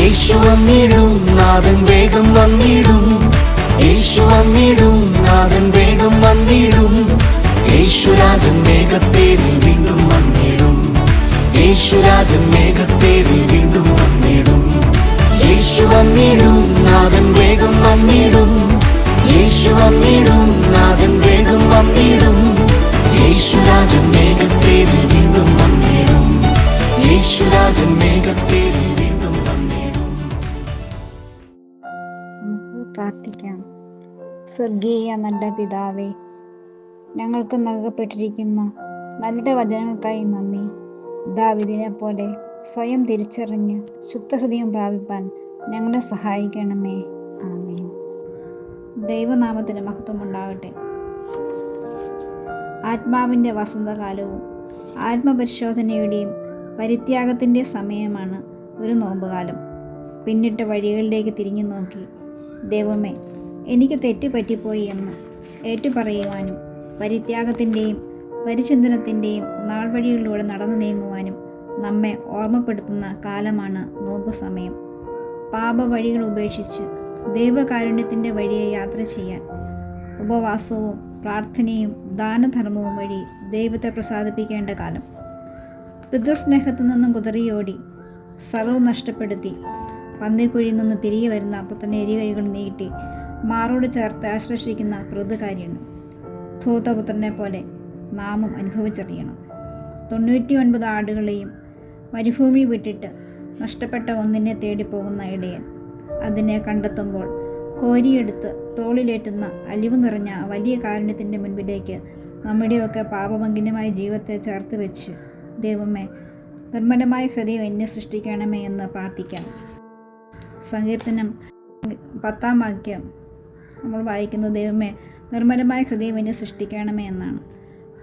യേശു വന്നിടും, നാഥൻ വേഗം വന്നിടും. യേശു വന്നിടും, നാഥൻ വേഗം വന്നിടും. യേശുരാജൻ മേഘത്തേരിൽ വീണ്ടും വന്നിടും. യേശുരാജൻ മേഘത്തേരിൽ വീണ്ടും വന്നിടും. യേശു വന്നിടും, നാഥൻ വേഗം വന്നിടും. യേശു വന്നിടും, നാഥൻ വേഗം വന്നിടും. യേശുരാജൻ മേഘത്തേരിൽ വീണ്ടും വന്നിടും. യേശുരാജൻ മേഘത്തേരിൽ വീണ്ടും വന്നിടും. നമുക്ക് പ്രാർത്ഥിക്കാം. സ്വർഗീയ നല്ല പിതാവേ, ഞങ്ങൾക്ക് നൽകപ്പെട്ടിരിക്കുന്ന നല്ല വചനങ്ങൾക്കായി നന്ദി. ദാവീദിനെ പോലെ സ്വയം തിരിച്ചറിഞ്ഞ് ശുദ്ധഹൃദയം പ്രാപിപ്പാൻ ഞങ്ങളെ സഹായിക്കണമേ. ആമേൻ. ദൈവനാമത്തിന് മഹത്വമുണ്ടാകട്ടെ. ആത്മാവിൻ്റെ വസന്തകാലവും ആത്മപരിശോധനയുടെയും പരിത്യാഗത്തിൻ്റെ സമയമാണ് ഒരു നോമ്പുകാലം. പിന്നിട്ട വഴികളിലേക്ക് തിരിഞ്ഞു നോക്കി ദൈവമേ, എനിക്ക് തെറ്റുപറ്റിപ്പോയി എന്ന് ഏറ്റുപറയുവാനും പരിത്യാഗത്തിൻ്റെയും പരിചിന്തനത്തിൻ്റെയും നാൾവഴികളിലൂടെ നടന്നു നീങ്ങുവാനും നമ്മെ ഓർമ്മപ്പെടുത്തുന്ന കാലമാണ് നോമ്പ് സമയം. പാപവഴികൾ ഉപേക്ഷിച്ച് ദൈവകാരുണ്യത്തിൻ്റെ വഴിയെ യാത്ര ചെയ്യാൻ ഉപവാസവും പ്രാർത്ഥനയും ദാനധർമ്മവും വഴി ദൈവത്തെ പ്രസാദിപ്പിക്കേണ്ട കാലം. പിതൃസ്നേഹത്തിൽ നിന്നും കുതറിയോടി സർവ്വം നഷ്ടപ്പെടുത്തി പന്നിക്കുഴിയിൽ നിന്ന് തിരികെ വരുന്ന പുത്തനെ എരികൈകൾ നീട്ടി മാറോട് ചേർത്ത് ആശ്ലേഷിക്കുന്ന പ്രതികാര്യമാണ്. ധൂതപുത്രനെ പോലെ നാമും അനുഭവിച്ചറിയണം. 99 ആടുകളെയും മരുഭൂമി വിട്ടിട്ട് നഷ്ടപ്പെട്ട ഒന്നിനെ തേടിപ്പോകുന്ന ഇടയൻ അതിനെ കണ്ടെത്തുമ്പോൾ കോരിയെടുത്ത് തോളിലേറ്റുന്ന അലിവ് നിറഞ്ഞ വലിയ കാരുണ്യത്തിൻ്റെ മുൻപിലേക്ക് നമ്മുടെയൊക്കെ പാപഭംഗിന്യമായ ജീവിതത്തെ ചേർത്ത് വെച്ച് ദൈവമേ, നിർമ്മലമായ ഹൃദയം എന്നെ സൃഷ്ടിക്കണമേ എന്ന് പ്രാർത്ഥിക്കാം. സങ്കീർത്തനം 10-ാം വാക്യം നമ്മൾ വായിക്കുന്നത് ദൈവമേ, നിർമ്മലമായ ഹൃദയം എന്നെ സൃഷ്ടിക്കണമേ എന്നാണ്.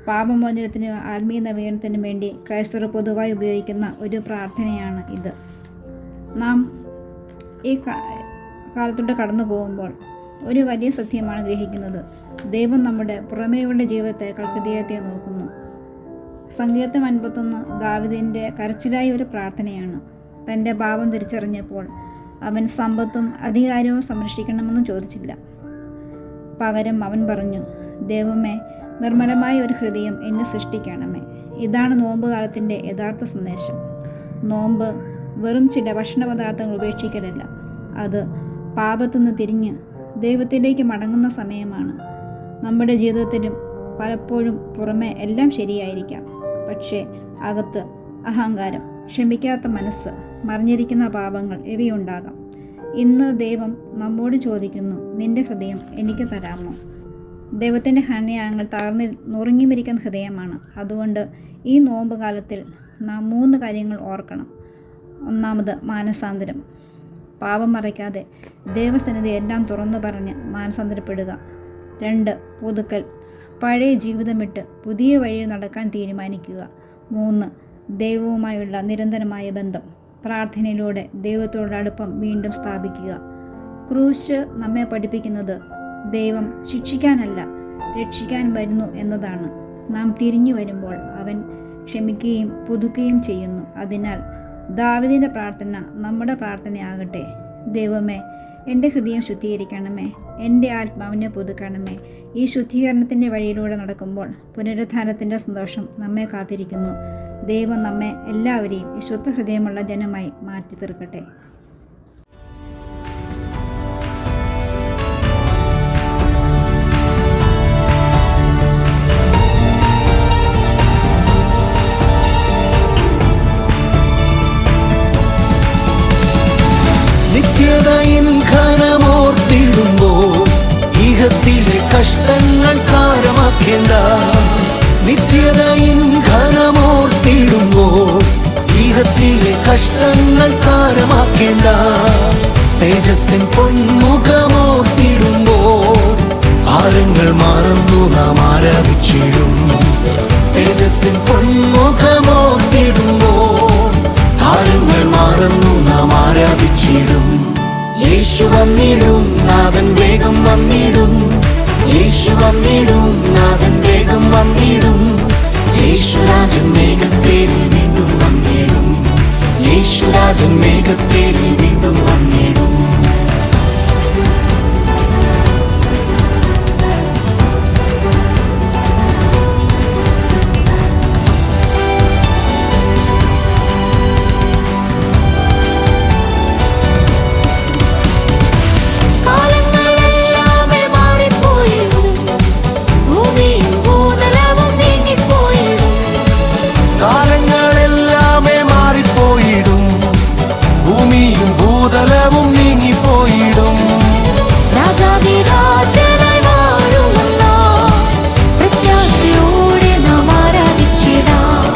പാപമോചനത്തിനും ആത്മീയ നവീകരണത്തിനും വേണ്ടി ക്രൈസ്തവർ പൊതുവായി ഉപയോഗിക്കുന്ന ഒരു പ്രാർത്ഥനയാണ് ഇത്. നാം ഈ കാലത്തോട്ട് കടന്നു പോകുമ്പോൾ ഒരു വലിയ സത്യമാണ് ഗ്രഹിക്കുന്നത്. ദൈവം നമ്മുടെ പുറമേയുള്ള ജീവിതത്തേക്കാൾ ഹൃദയത്തെ നോക്കുന്നു. സങ്കീർത്തനം 51 ദാവീദിൻ്റെ കരച്ചിലായ ഒരു പ്രാർത്ഥനയാണ്. തൻ്റെ പാപം തിരിച്ചറിഞ്ഞപ്പോൾ അവൻ സമ്പത്തും അധികാരവും സംരക്ഷിക്കണമെന്ന് ചോദിച്ചില്ല. പകരം അവൻ പറഞ്ഞു, ദൈവമേ, നിർമ്മലമായ ഒരു ഹൃദയം എന്നെ സൃഷ്ടിക്കണമേ. ഇതാണ് നോമ്പ് കാലത്തിൻ്റെ യഥാർത്ഥ സന്ദേശം. നോമ്പ് വെറും ചില ഭക്ഷണ പദാർത്ഥങ്ങൾ ഉപേക്ഷിക്കലല്ല, അത് പാപത്തു നിന്ന് തിരിഞ്ഞ് ദൈവത്തിലേക്ക് മടങ്ങുന്ന സമയമാണ്. നമ്മുടെ ജീവിതത്തിലും പലപ്പോഴും പുറമെ എല്ലാം ശരിയായിരിക്കാം, പക്ഷേ അകത്ത് അഹങ്കാരം, ക്ഷമിക്കാത്ത മനസ്സ്, മറിഞ്ഞിരിക്കുന്ന പാപങ്ങൾ ഇവയുണ്ടാകാം. ഇന്ന് ദൈവം നമ്മോട് ചോദിക്കുന്നു, നിന്റെ ഹൃദയം എനിക്ക് തരാമോ? ദൈവത്തിൻ്റെ ഹൃദയങ്ങൾ തകർന്ന് നുറുങ്ങിമരിക്കുന്ന ഹൃദയമാണ്. അതുകൊണ്ട് ഈ നോമ്പ് കാലത്തിൽ നാം 3 കാര്യങ്ങൾ ഓർക്കണം. ഒന്നാമത് മാനസാന്തരം. പാപം മറയ്ക്കാതെ ദൈവസന്നിധി എല്ലാം തുറന്നു പറഞ്ഞ് മാനസാന്തരപ്പെടുക. 2 പുതുക്കൽ. പഴയ ജീവിതം വിട്ട് പുതിയ വഴിയിൽ നടക്കാൻ തീരുമാനിക്കുക. 3 ദൈവവുമായുള്ള നിരന്തരമായ ബന്ധം. പ്രാർത്ഥനയിലൂടെ ദൈവത്തോടുള്ള അടുപ്പം വീണ്ടും സ്ഥാപിക്കുക. ക്രൂശ് നമ്മെ പഠിപ്പിക്കുന്നത് ദൈവം ശിക്ഷിക്കാനല്ല, രക്ഷിക്കാൻ വരുന്നു എന്നതാണ്. നാം തിരിഞ്ഞു വരുമ്പോൾ അവൻ ക്ഷമിക്കുകയും പുതുക്കുകയും ചെയ്യുന്നു. അതിനാൽ ദാവീദിൻ്റെ പ്രാർത്ഥന നമ്മുടെ പ്രാർത്ഥനയാകട്ടെ. ദൈവമേ, എൻ്റെ ഹൃദയം ശുദ്ധീകരിക്കണമേ, എൻ്റെ ആത്മാവിനെ പുതുക്കണമേ. ഈ ശുദ്ധീകരണത്തിൻ്റെ വഴിയിലൂടെ നടക്കുമ്പോൾ പുനരുത്ഥാനത്തിൻ്റെ സന്തോഷം നമ്മെ കാത്തിരിക്കുന്നു. ദൈവം നമ്മെ എല്ലാവരെയും ഈ ശുദ്ധ ഹൃദയമുള്ള ജനമായി മാറ്റി തീർക്കട്ടെ. നിത്യതയിൻ ഘനമോർത്തിടുമ്പോൾ ഇഹത്തിലെ കഷ്ടങ്ങൾ സാരമാക്കേണ്ട. നിത്യതയിൻ ഘനമോർത്തിടുമ്പോൾ ഇഹത്തിലെ കഷ്ടങ്ങൾ സാരമാക്കേണ്ട. തേജസ്സിൻ പൊന്മുഖമോർത്തിടുമ്പോൾ ഭാരങ്ങൾ മറന്നു നാം ആരാധിച്ചിടും. തേജസ്സിൻ പൊന്മുഖമോർത്തിടുമ്പോൾ ഭാരങ്ങൾ മറന്നു നാം ആരാധിച്ചിടും. യേശു വന്നിടും, നാഥൻ വേഗം വന്നിടും. യേശു വന്നിടും, നാഥൻ വേഗം വന്നിടും. യേശുരാജൻ മേഘത്തേരിൽ വീണ്ടും വന്നിടും. യേശുരാജൻ മേഘത്തേരിൽ വീണ്ടും വന്നിടും. കാലങ്ങളെല്ലാമേ മാറിപ്പോയിടും, ഭൂമിയും ഭൂതലവും നീങ്ങിപ്പോയിടും. രാജാധിരാജനായി വാഴുമെന്നാൾ പ്രത്യാശയോടെ നാം ആരാധിച്ചിടാം.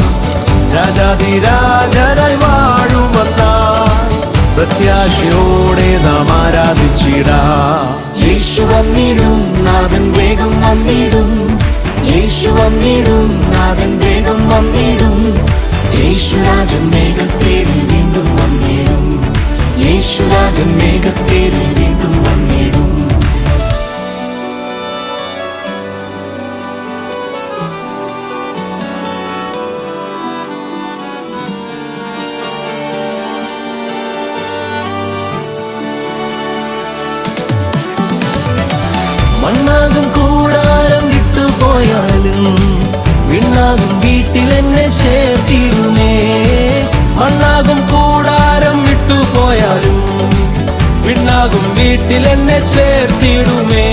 രാജാധിരാജനായി വാഴുമെന്നാൾ പ്രത്യാശയോടെ നാം ആരാധിച്ചിടാം. യേശു വന്നിടും, നാഥൻ വേഗം വന്നിടും. യേശു വന്നിടും, നാഥൻ വേഗം വന്നിടും. യേശുരാജൻ മേഘത്തേരിൽ വീണ്ടും വന്നിടും. യേശുരാജൻ മേഘത്തേരിൽ വീണ്ടും വന്നിടും. മണ്ണാകും കൂടാരം വിട്ടുപോയാലും വിണ്ണാകും വീട്ടിൽ എന്നെ ചേർത്തിടുമേ. മണ്ണാകും കൂടാരം വിട്ടുപോയാലും വിണ്ണാകും വീട്ടിൽ എന്നെ ചേർത്തിടുമേ.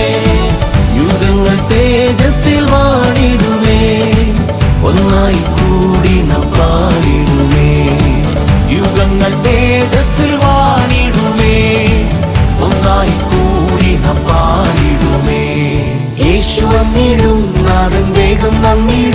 യുഗങ്ങൾ തേജസ്സിൽ വാണിടുമേ, ഒന്നായി കൂടി നാം പാടിടുമേ. യുഗങ്ങൾ തേജസ്സിൽ വാണിടുമേ, ഒന്നായി കൂടി നാം പാടിടുമേ. യേശു വന്നിടും, നാഥൻ വേഗം വന്നിടും.